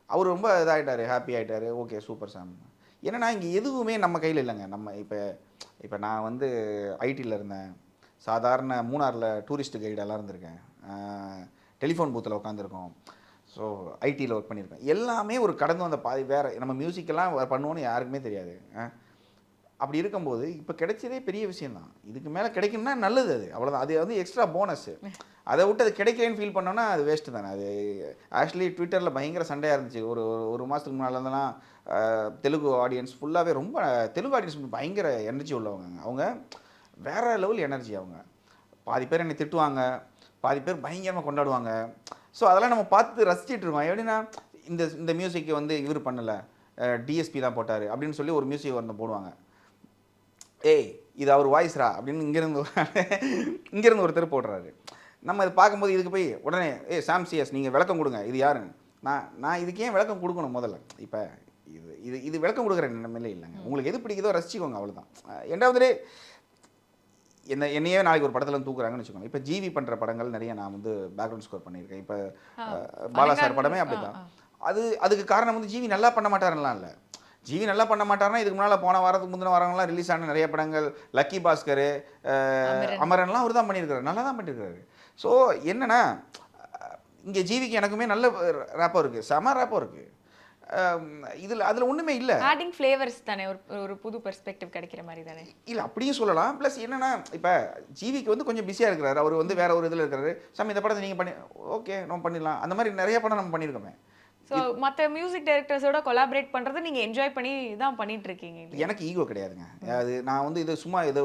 அவர் ரொம்ப இதாகிட்டார், ஹாப்பி ஆகிட்டார். ஓகே சூப்பர் சாம். ஏன்னா இங்கே எதுவுமே நம்ம கையில் இல்லைங்க. நம்ம இப்போ நான் வந்து ஐடியில் இருந்தேன், சாதாரண மூணாரில் டூரிஸ்ட் கைடெல்லாம் இருந்திருக்கேன், டெலிஃபோன் பூத்தில் உட்காந்துருக்கோம், ஸோ ஐடியில் ஒர்க் பண்ணியிருக்கேன். எல்லாமே ஒரு கடந்து வந்த பாதி வேறு. நம்ம மியூசிக்கெல்லாம் பண்ணுவோன்னு யாருக்குமே தெரியாது. அப்படி இருக்கும்போது இப்போ கிடைச்சதே பெரிய விஷயந்தான். இதுக்கு மேலே கிடைக்கும்னா நல்லது, அது அவ்வளோதான். அது வந்து எக்ஸ்ட்ரா போனஸ்ஸு. அதை விட்டு அது கிடைக்கலன்னு ஃபீல் பண்ணோன்னா அது வேஸ்ட்டு தானே. அது ஆக்சுவலி ட்விட்டரில் பயங்கர சண்டையாக இருந்துச்சு. ஒரு மாதத்துக்கு முன்னால் இருந்தெல்லாம் தெலுங்கு ஆடியன்ஸ் ஃபுல்லாகவே ரொம்ப தெலுங்கு ஆடியன்ஸ் பயங்கர எனர்ஜி உள்ளவங்க. அவங்க வேறு லெவல் எனர்ஜி. அவங்க பாதி பேர் என்னை திட்டுவாங்க, பாதி பேர் பயங்கரமாக கொண்டாடுவாங்க. ஸோ அதெல்லாம் நம்ம பார்த்து ரசிச்சிட்டு இருக்கோம். எப்படின்னா இந்த மியூசிக்கு வந்து இவர் பண்ணலை, டிஎஸ்பி தான் போட்டார் அப்படின்னு சொல்லி ஒரு மியூசிக் வந்து போடுவாங்க. ஏய் இது அவர் வாய்ஸ்ரா அப்படின்னு இங்கேருந்து ஒருத்தர் போடுறாரு. நம்ம இதை பார்க்கும்போது இதுக்கு போய் உடனே சாம் சிஎஸ் நீங்கள் விளக்கம் கொடுங்க, இது யாருன்னு. நான் இதுக்கு ஏன் விளக்கம் கொடுக்கணும்? முதல்ல இப்போ இது விளக்கம் கொடுக்குற நிலைமையிலே இல்லைங்க. உங்களுக்கு எது பிடிக்குதோ ரசிச்சுக்கோங்க, அவ்வளோதான். ரெண்டாவது என்னையே நாளைக்கு ஒரு படத்தில் தூக்குறாங்கன்னு வச்சுக்கோங்க. இப்போ ஜிவி பண்ணுற படங்கள் நிறைய நான் வந்து பேக்ரவுண்ட் ஸ்கோர் பண்ணியிருக்கேன். இப்போ பாலா சார் படமே அப்படி தான். அதுக்கு காரணம் வந்து ஜிவி நல்லா பண்ண மாட்டாருலாம் இல்லை. ஜிவி நல்லா பண்ண மாட்டாருன்னா இதுக்கு முன்னால் போன வாரத்துக்கு முந்தின வாரங்கள்லாம் ரிலீஸ் ஆன நிறைய படங்கள், லக்கி பாஸ்கர், அமரன்லாம் அவர் தான் பண்ணியிருக்காரு, நல்லா தான் பண்ணியிருக்காரு. ஸோ என்னென்னா இங்கே ஜிவிக்கு எனக்குமே நல்ல ரேப்போ இருக்குது, செம ரேப்போ இருக்குது. அதில் ஒன்றுமே இல்லை. ஆடிங் ஃப்ளேவர்ஸ் தானே, ஒரு புது பெர்ஸ்பெக்டிவ் கிடைக்கிற மாதிரி தானே. இல்லை அப்படியும் சொல்லலாம். ப்ளஸ் என்னென்னா இப்போ ஜிவிக்கு வந்து கொஞ்சம் பிஸியாக இருக்கிறாரு, அவர் வந்து வேறு ஒரு இதில் இருக்கிறாரு. சாமி இந்த படத்தை நீங்கள் பண்ணி ஓகே நம்ம பண்ணிடலாம், அந்த மாதிரி நிறைய படம் நம்ம பண்ணியிருக்கோமே. ஸோ மற்ற மியூசிக் டைரக்டர்ஸோட கொலாபரேட் பண்ணுறது நீங்கள் என்ஜாய் பண்ணி தான் பண்ணிட்டு இருக்கீங்க. எனக்கு ஈகோ கிடையாதுங்க. அது நான் வந்து இது சும்மா ஏதோ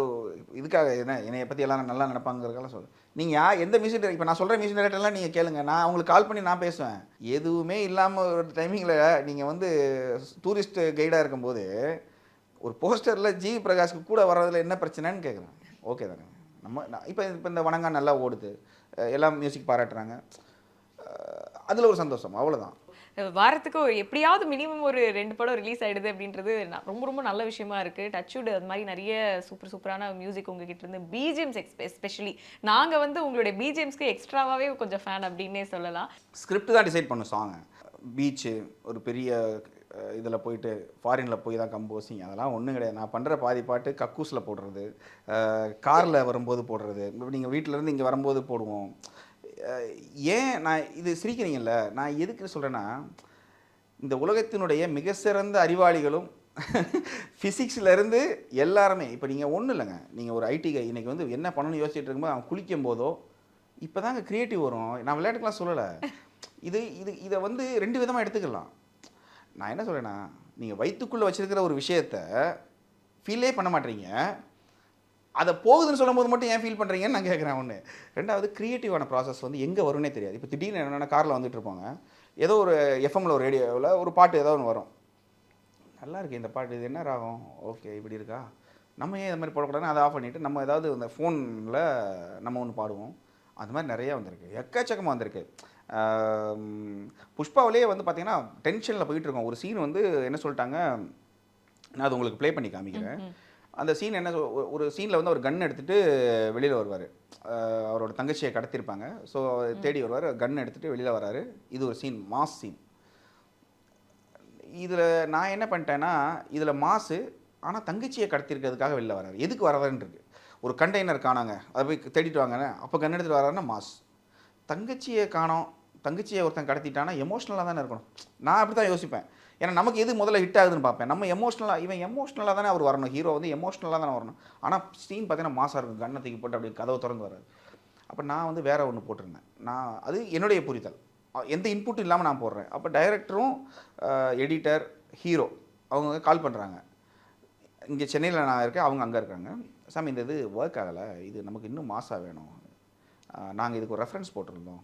இதுக்காக என்னை பற்றி எல்லாரும் நல்லா நினைப்பாங்கிறதுக்கெல்லாம் சொல்லுவேன். நீங்கள் எந்த மியூசிக் டைரக்டர், இப்போ நான் சொல்கிற மியூசிக் டைரக்டர்லாம் நீங்கள் கேளுங்க, நான் அவங்களுக்கு கால் பண்ணி நான் பேசுவேன். எதுவுமே இல்லாமல் ஒரு டைமிங்கில் நீங்கள் வந்து டூரிஸ்ட் கைடாக இருக்கும்போது ஒரு போஸ்டரில் ஜிவி பிரகாஷ்க்கு கூட வர்றதுல என்ன பிரச்சனைன்னு கேட்குறேன். ஓகே தானே. இப்போ இந்த வணங்கா நல்லா ஓடுது, எல்லாம் மியூசிக் பாராட்டுறாங்க, அதில் ஒரு சந்தோஷம், அவ்வளோதான். வாரத்துக்கு எப்படியாவது மினிமம் ஒரு 2 படம் ரிலீஸ் ஆகிடுது அப்படின்றது ரொம்ப ரொம்ப நல்ல விஷயமா இருக்குது. டச்சுடு அது மாதிரி நிறைய சூப்பரான மியூசிக் உங்ககிட்ட இருந்து, பிஜிஎம்ஸ் எஸ்பெஷலி நாங்கள் வந்து உங்களுடைய பிஜிஎம்ஸ்க்கு எக்ஸ்ட்ராவாகவே கொஞ்சம் ஃபேன் அப்படின்னே சொல்லலாம். ஸ்கிரிப்ட் தான் டிசைட் பண்ணும் சாங். பீச்சு ஒரு பெரிய இதில் போயிட்டு ஃபாரினில் போய் தான் கம்போசிங், அதெல்லாம் ஒன்றும் கிடையாது. நான் பண்ணுற பாதி பாட்டு கக்கூஸில் போடுறது, காரில் வரும்போது போடுறது, நீங்கள் வீட்டிலேருந்து இங்கே வரும்போது போடுவோம். ஏன் நான் இது சிரிக்கிறீங்கல்ல, நான் எதுக்கு சொல்கிறேன்னா, இந்த உலகத்தினுடைய மிக சிறந்த அறிவாளிகளும் ஃபிசிக்ஸ்லேருந்து எல்லாருமே, இப்போ நீங்கள் ஒன்றும் இல்லைங்க, நீங்கள் ஒரு ஐடி கை இன்றைக்கி வந்து என்ன பண்ணணும்னு யோசிச்சுட்டு இருக்கும்போது அவன் குளிக்கும் போதோ இப்போ தாங்க க்ரியேட்டிவ் வரும். நான் விளையாட்டுக்கெலாம் சொல்லலை. இதை வந்து 2 விதமாக எடுத்துக்கலாம். நான் என்ன சொல்கிறேன்னா, நீங்கள் வயிற்றுக்குள்ளே வச்சுருக்கிற ஒரு விஷயத்தை ஃபீலே பண்ண மாட்டீங்க, அதை போகுதுன்னு சொல்லும் போது மட்டும் ஏன் ஃபீல் பண்ணுறீங்கன்னு நான் கேட்குறேன். ஒன்று. ரெண்டாவது, க்ரியேட்டிவான ப்ராசஸ் வந்து எங்கே வரும்னே தெரியாது. இப்போ திடீர்னு என்னென்னா காரில் வந்துட்டு இருப்பாங்க, ஏதோ ஒரு எஃப்எம்மில் ஒரு ரேடியோவில் ஒரு பாட்டு ஏதோ ஒன்று வரும், நல்லா இருக்குது இந்த பாட்டு, இது என்ன ராகம், ஓகே இப்படி இருக்கா, நம்ம ஏன் இது மாதிரி போடக்கூடாதுன்னு அதை ஆஃப் பண்ணிவிட்டு நம்ம ஏதாவது இந்த ஃபோனில் நம்ம ஒன்று பாடுவோம். அது மாதிரி நிறையா வந்திருக்கு, எக்கச்சக்கமாக வந்திருக்கு. புஷ்பாவிலே வந்து பார்த்திங்கன்னா டென்ஷனில் போயிட்டுருக்கோம். ஒரு சீன் வந்து என்ன சொல்லிட்டாங்க, நான் அது உங்களுக்கு ப்ளே பண்ணி காமிக்கிறேன். அந்த சீன் என்ன, ஒரு சீனில் வந்து அவர் கன் எடுத்துகிட்டு வெளியில் வருவார், அவரோட தங்கச்சியை கடத்திருப்பாங்க, ஸோ தேடி வருவார், கன் எடுத்துகிட்டு வெளியில் வராரு. இது ஒரு சீன், மாஸ் சீன். இதில் நான் என்ன பண்ணிட்டேன்னா, இதில் மாசு, ஆனால் தங்கச்சியை கடத்திருக்கிறதுக்காக வெளியில் வராரு. எதுக்கு வராருன்னு இருக்கு, ஒரு கண்டெய்னர் காணாங்க, அதை போய் தேடிட்டு வாங்க, அப்போ கன் எடுத்துகிட்டு வராருன்னா மாஸ். தங்கச்சியை காணோம், தங்கச்சியை ஒருத்தன் கடத்திட்டானா எமோஷ்னலாக தானே இருக்கணும். நான் அப்படி தான் யோசிப்பேன். ஏன்னா நமக்கு எது முதல்ல ஹிட் ஆகுதுன்னு பார்ப்பேன். நம்ம இவன் எமோஷ்னலாக தானே அவர் வரணும், ஹீரோ வந்து எமோஷ்னலாக தானே வரணும். ஆனால் சீன் பார்த்தீங்கன்னா மாசாக இருக்கும், கண்ணை தூக்கி போட்டு அப்படியே கதவை திறந்து வராது. அப்போ நான் வந்து வேறு ஒன்று போட்டிருந்தேன். நான் அது என்னுடைய புரிதல், எந்த இன்புட்டும் இல்லாமல் நான் போடுறேன். அப்போ டைரக்டரும் எடிட்டர் ஹீரோ அவங்க கால் பண்ணுறாங்க. இங்கே சென்னையில் நான் இருக்கேன், அவங்க அங்கே இருக்காங்க. சாமி இந்த இது ஒர்க் ஆகலை, இது நமக்கு இன்னும் மாசாக வேணும், நாங்கள் இதுக்கு ஒரு ரெஃபரன்ஸ் போட்டிருந்தோம்,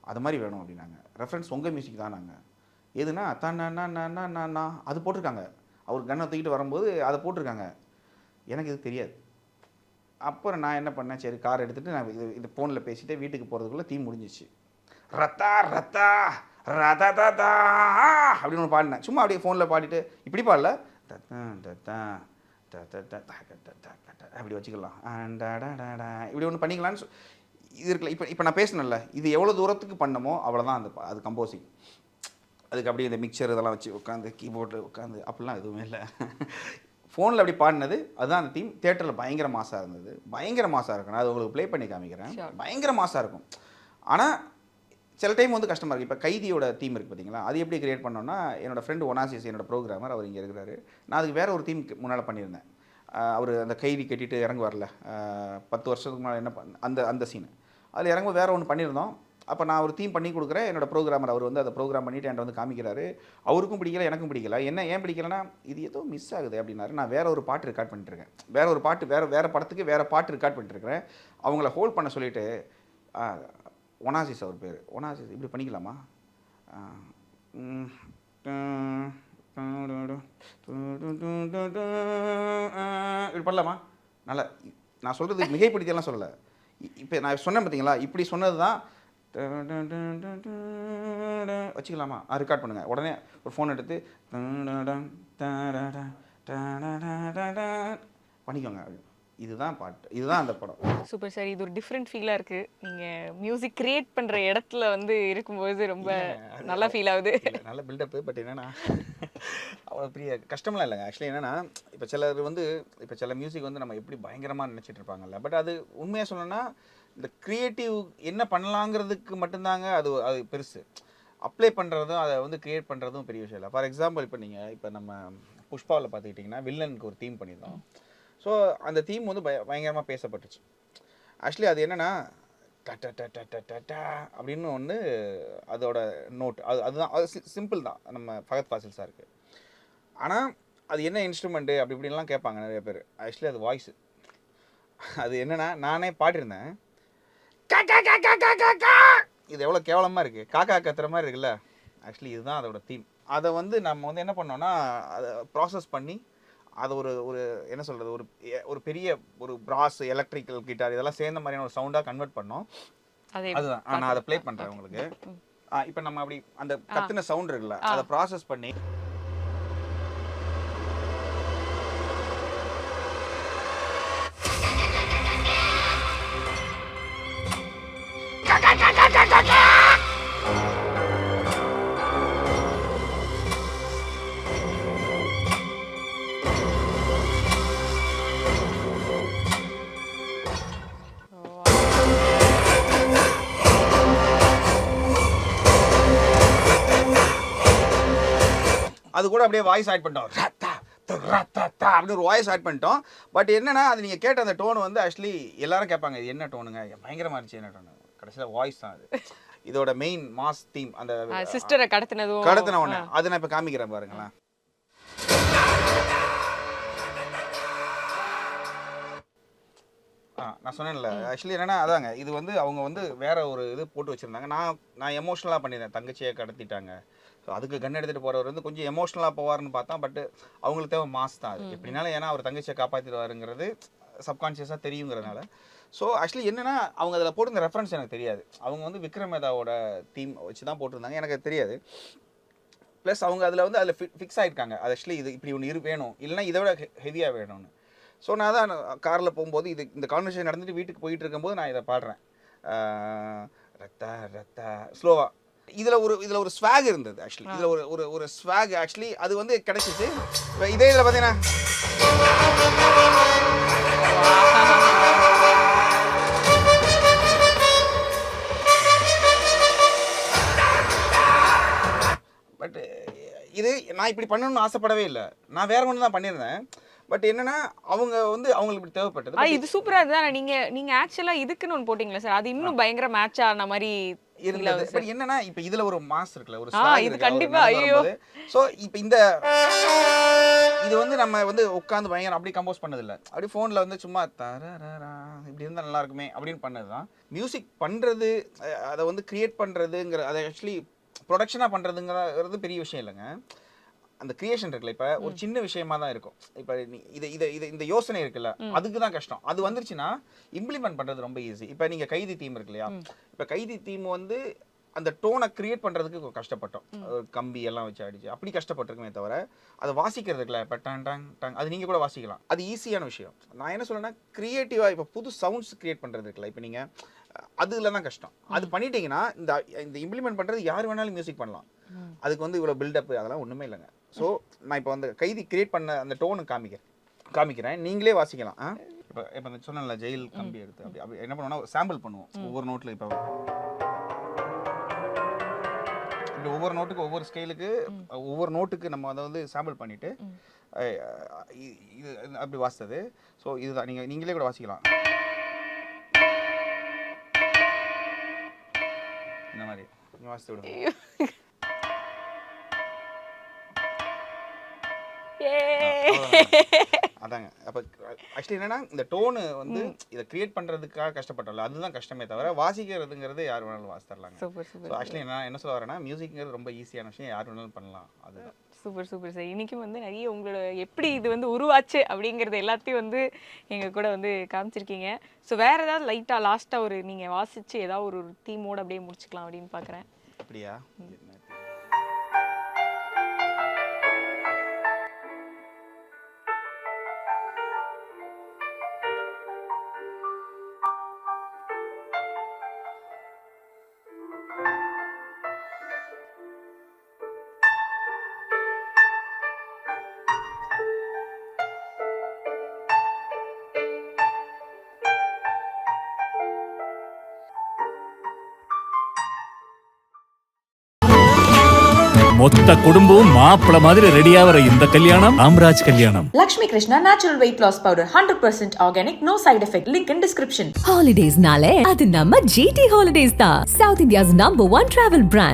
அது மாதிரி வேணும் அப்படின்னாங்க. ரெஃபரன்ஸ் உங்கள் மியூசிக் தான். நாங்கள் எதுனா நான் அது போட்டிருக்காங்க. அவர் கண்ணை தூக்கிட்டு வரும்போது அதை போட்டிருக்காங்க. எனக்கு இது தெரியாது. அப்புறம் நான் என்ன பண்ணேன், சரி கார் எடுத்துகிட்டு நான் இது ஃபோனில் பேசிவிட்டு வீட்டுக்கு போகிறதுக்குள்ளே தீ முடிஞ்சிச்சு. ரத்தா ரத்தா ரதா தா அப்படின்னு ஒன்று பாடினேன். சும்மா அப்படியே ஃபோனில் பாடிட்டு இப்படி பாடல, அப்படி வச்சுக்கலாம், இப்படி ஒன்று பண்ணிக்கலான்னு இது இருக்குல்ல. இப்போ நான் பேசினேன்ல, இது எவ்வளோ தூரத்துக்கு பண்ணமோ அவ்வளோதான் அது கம்போசிங். அதுக்கு அப்படியே இந்த மிக்சர் இதெல்லாம் வச்சு உட்காந்து கீபோர்டில் உட்காந்து அப்படிலாம் எதுவுமே இல்லை. ஃபோனில் அப்படி பாடினது அதுதான் அந்த தீம். தியேட்டரில் பயங்கர மாசாக இருந்தது, பயங்கர மாசாக இருக்கும். நான் அது உங்களுக்கு ப்ளே பண்ணி காமிக்கிறேன். பயங்கர மாசாக இருக்கும். ஆனால் சில டைம் வந்து கஷ்டமாக இருக்குது. இப்போ கைதியோட தீம் இருக்குது பார்த்தீங்களா, அது எப்படி கிரியேட் பண்ணோன்னா, என்னோடய ஃப்ரெண்டு ஒனாசிஸ், என்னோடய ப்ரோக்ராமர், அவர் இங்கே இருக்கிறாரு. நான் அதுக்கு வேறு ஒரு தீம் முன்னால் பண்ணியிருந்தேன். அவர் அந்த கைதி கட்டிட்டு இறங்கு வரல, 10 வருஷத்துக்கு முன்னாடி என்ன அந்த சீனு அதில் இறங்க வேறு ஒன்று பண்ணியிருந்தோம். அப்போ நான் ஒரு தீம் பண்ணி கொடுக்குறேன். என்னோடய ப்ரோக்ராமர் அவர் வந்து அதை ப்ரோக்ராம் பண்ணிவிட்டு என்கிட்ட வந்து காமிக்கிறாரு. அவருக்கும் பிடிக்கல, எனக்கும் பிடிக்கல. ஏன் பிடிக்கலன்னா, இது ஏதோ மிஸ் ஆகுது அப்படின்னாரு. நான் வேறு ஒரு பாட்டு ரெக்கார்ட் பண்ணிட்டுருக்கேன், வேறு ஒரு பாட்டு வேறு படத்துக்கு வேறு பாட்டு ரெக்கார்ட் பண்ணிட்டுருக்கிறேன். அவங்கள ஹோல்ட் பண்ண சொல்லிவிட்டு, ஒனாசிஸ் அவர் பேர், ஒனாசிஸ் இப்படி பண்ணிக்கலாமா, இப்படி பண்ணலாமா, நல்லா நான் சொல்கிறது மிகைப்படுத்தியெல்லாம் சொல்லலை. இப்போ நான் சொன்னேன் பார்த்தீங்களா, இப்படி சொன்னது தான் வச்சுக்கலாமா, ரெக்கார்ட் பண்ணுங்கள். உடனே ஒரு ஃபோன் எடுத்து பண்ணிக்கோங்க. இதுதான் பாட்டு, இதுதான் அந்த படம். Super sir. இது ஒரு டிஃப்ரெண்ட் ஃபீலாக இருக்குது. நீங்கள் மியூசிக் கிரியேட் பண்ணுற இடத்துல வந்து இருக்கும்போது ரொம்ப நல்லா ஃபீல் ஆகுது. நல்ல பில்டப்பு. பட் என்னென்னா அவ்வளோ பெரிய கஷ்டம்லாம் இல்லைங்க. ஆக்சுவலி என்னென்னா, இப்போ சிலர் வந்து இப்போ சில மியூசிக் வந்து நம்ம எப்படி பயங்கரமாக நினச்சிட்டு இருப்பாங்கல்ல. பட் அது உண்மையாக சொல்லணும்னா, இந்த க்ரியேட்டிவ் என்ன பண்ணலாங்கிறதுக்கு மட்டும்தாங்க அது பெருசு. அப்ளை பண்ணுறதும் அதை வந்து க்ரியேட் பண்ணுறதும் பெரிய விஷயம் இல்லை. ஃபார் எக்ஸாம்பிள் இப்போ நம்ம புஷ்பாவில் பார்த்துக்கிட்டிங்கன்னா வில்லனுக்கு ஒரு தீம் பண்ணியிருந்தோம். ஸோ அந்த தீம் வந்து பயங்கரமாக பேசப்பட்டுச்சு. ஆக்சுவலி அது என்னென்னா, அப்படின்னு ஒன்று அதோட நோட், அதுதான், அது சிம்பிள் தான், நம்ம ஃபகத் ஃபாசில் சாருக்கு. ஆனால் அது என்ன இன்ஸ்ட்ருமெண்ட்டு அப்படி இப்படின்லாம் கேட்பாங்க நிறைய பேர். ஆக்சுவலி அது வாய்ஸு. அது என்னென்னா, நானே பாடியிருந்தேன், இது எவ்வளோ கேவலமாக இருக்குது, காக்கா கத்துற மாதிரி இருக்குல்ல. ஆக்சுவலி இதுதான் அதோட தீம். அதை வந்து நம்ம வந்து என்ன பண்ணோன்னா, அதை ப்ராசஸ் பண்ணி அது ஒரு என்ன சொல்கிறது, ஒரு பெரிய ஒரு பிராஸ், எலக்ட்ரிக்கல் கிட்டார் இதெல்லாம் சேர்ந்த மாதிரியான ஒரு சவுண்டாக கன்வெர்ட் பண்ணோம். அதுதான் நான் அதை ப்ளே பண்ணுறேன் உங்களுக்கு. இப்போ நம்ம அப்படி அந்த கத்துன சவுண்ட் இருக்குல்ல, அதை ப்ராசஸ் பண்ணி அது கூட அப்படியே வாய்ஸ் ஆட் பண்ணிட்டோம், அப்படின்னு ஒரு வாய்ஸ் ஆட் பண்ணிட்டோம். பட் என்னன்னா, அது நீங்கள் கேட்ட அந்த டோன் வந்து ஆக்சுவலி எல்லாரும் கேட்பாங்க, இது என்ன டோனுங்க, பயங்கரமாக இருந்துச்சு, என்ன டோனு. கடைசியில் வாய்ஸ் தான் அது இதோட மெயின் மாஸ் தீம். அந்த சிஸ்டரை கடத்தின ஒன்று அது நான் இப்போ காமிக்கிறேன் பாருங்களேன். நான் சொன்னேன்ல, ஆக்சுவலி என்னென்னா அதாங்க, இது வந்து அவங்க வந்து வேற ஒரு இது போட்டு வச்சுருந்தாங்க. நான் எமோஷ்னலாக பண்ணியிருந்தேன், தங்கச்சியை கடத்திட்டாங்க. ஸோ அதுக்கு கன் எடுத்துகிட்டு போகிறவர் வந்து கொஞ்சம் எமோஷ்னலாக போவார்னு பார்த்தா, பட் அவங்களுக்கு தேவை மாஸ் தான் அது எப்படினாலும். ஏன்னா அவர் தங்கச்சியை காப்பாற்றிடுவாருங்கிறது சப்கான்ஷியஸாக தெரியுங்கிறதுனால. ஸோ ஆக்சுவலி என்னென்னா, அவங்க அதில் போட்டிருந்த ரெஃபரன்ஸ் எனக்கு தெரியாது. அவங்க வந்து விக்ரம் மேதாவோட தீம் வச்சு தான் போட்டிருந்தாங்க, எனக்கு தெரியாது. ப்ளஸ் அவங்க அதில் வந்து அதில் ஃபிக்ஸ் ஆகிருக்காங்க, அது ஆக்சுவலி இது இப்படி ஒன்று வேணும், இல்லைனா இதை விட ஹெவியாக வேணும்னு. ஸோ நான் தான் காரில் போகும்போது இந்த கான்வர்சேஷன் நடந்துட்டு வீட்டுக்கு போயிட்டு இருக்கும்போது நான் இதை பாடுறேன், ரத்தா ரத்தா ஸ்லோவாக. இதில் ஒரு ஸ்வாக் இருந்தது. ஆக்சுவலி இதில் ஒரு ஸ்வாக் ஆக்சுவலி அது வந்து கிடைச்சிச்சு. இப்போ இதே இதில் பார்த்தீங்கன்னா நான் இப்படி பண்ணணும்னு ஆசைப்படவே இல்லை, நான் வேற ஒன்று தான் பண்ணியிருந்தேன். பட் என்னன்னா அவங்க வந்து அவங்களுக்கு இப்படி தேவைப்பட்டது. இது சூப்பரா இருந்தா நீங்க ஆக்சுவலா இதுக்குன்னு ஒன்று போட்டிங்களா சார், அது இன்னும் பயங்கர மேட்ச் ஆன மாதிரி இருந்தது. பட் என்னன்னா இப்ப இதுல ஒரு மாஸ் இருக்குல்ல, ஒரு இது கண்டிப்பா ஐயோ. சோ இப்ப இந்த இது வந்து நம்ம வந்து உட்காந்து பயங்கரம் அப்படி கம்போஸ் பண்ணது இல்ல, அப்படி போன்ல வந்து சும்மா தரரரா இப்படி இருந்தா நல்லா இருக்குமே அப்படின்னு பண்ணதுதான். மியூசிக் பண்றது, அதை வந்து கிரியேட் பண்றதுங்கிற, அதை ஆக்சுவலி ப்ரொடக்ஷனா பண்றதுங்கிறது பெரிய விஷயம் இல்லைங்க. அந்த கிரியேஷன் இருக்குல்ல, இப்ப ஒரு சின்ன விஷயமா தான் இருக்கும். இப்ப இந்த யோசனை இருக்குல்ல, அதுக்கு தான் கஷ்டம். அது வந்துருச்சுன்னா இம்ப்ளிமெண்ட் பண்றது ரொம்ப ஈஸி. இப்ப நீங்க கைதி தீம் இருக்கு இல்லையா, இப்ப கைதி தீம் வந்து அந்த டோனை கிரியேட் பண்றதுக்கு கஷ்டப்பட்டோம். கம்பி எல்லாம் வச்சு அடிச்சு அப்படி கஷ்டப்பட்டிருக்குமே தவிர, அதை வாசிக்கிறதுக்குல இப்போ டாங் டாங் டாங் அது நீங்க கூட வாசிக்கலாம், அது ஈஸியான விஷயம். நான் என்ன சொல்றேன்னா, கிரியேட்டிவா இப்போ புது சவுண்ட்ஸ் கிரியேட் பண்றது இருக்குல்ல, இப்போ நீங்க அதுல தான் கஷ்டம். அது பண்ணிட்டீங்கன்னா இந்த இம்ப்ளிமெண்ட் பண்றது யார் வேணாலும் மியூசிக் பண்ணலாம். அதுக்கு வந்து இவ்வளோ பில்டப் அதெல்லாம் ஒன்றுமே இல்லைங்க. ஸோ நான் இப்போ வந்து கைதி கிரியேட் பண்ண அந்த டோனு காமிக்கிறேன், நீங்களே வாசிக்கலாம். இப்போ இந்த சொன்னல ஜெயில் கம்பி எடுத்து அப்படி என்ன பண்ணுவோம்னா சாம்பிள் பண்ணுவோம் ஒவ்வொரு நோட்டில். இப்போ இப்படி ஒவ்வொரு நோட்டுக்கு ஒவ்வொரு ஸ்கேலுக்கு ஒவ்வொரு நோட்டுக்கு நம்ம அதை வந்து சாம்பிள் பண்ணிவிட்டு இது அப்படி வாசித்தது. ஸோ இதுதான் நீங்களே கூட வாசிக்கலாம் இந்த மாதிரி வாசித்து விடுங்க. அதாங்க. அப்போ ஆக்சுவலி என்னன்னா, இந்த டோனு வந்து இதை கிரியேட் பண்றதுக்காக கஷ்டப்பட்டல, அதுதான் கஷ்டமே தவிர வாசிக்கிறதுங்கிறது யார் வேணாலும் வாசித்தரலாங்க. ஸோ ஆக்சுவலி என்ன சொல்ல வரேன்னா, மியூசிக்ங்கிறது ரொம்ப ஈஸியான விஷயம், யார் வேணாலும் பண்ணலாம். அதுதான். Super super sir. இன்னைக்கும் வந்து நிறைய உங்களோட எப்படி இது வந்து உருவாச்சு அப்படிங்கிறது எல்லாத்தையும் வந்து எங்க கூட வந்து காமிச்சிருக்கீங்க. ஸோ வேற ஏதாவது லைட்டா லாஸ்டா ஒரு நீங்க வாசிச்சு ஏதாவது ஒரு தீமோட அப்படியே முடிச்சுக்கலாம் அப்படின்னு பாக்குறேன். அப்படியா? மொத்த குடும்பம் மாப்பிள மாதிரி ரெடியாகிற இந்த கல்யாணம் ராம்ராஜ் கல்யாணம். Lakshmi Krishna Natural Weight Loss Powder 100% Organic, no side effect. Link in description. Holidays nale adu namma GT Holidays da, South India's #1 travel brand.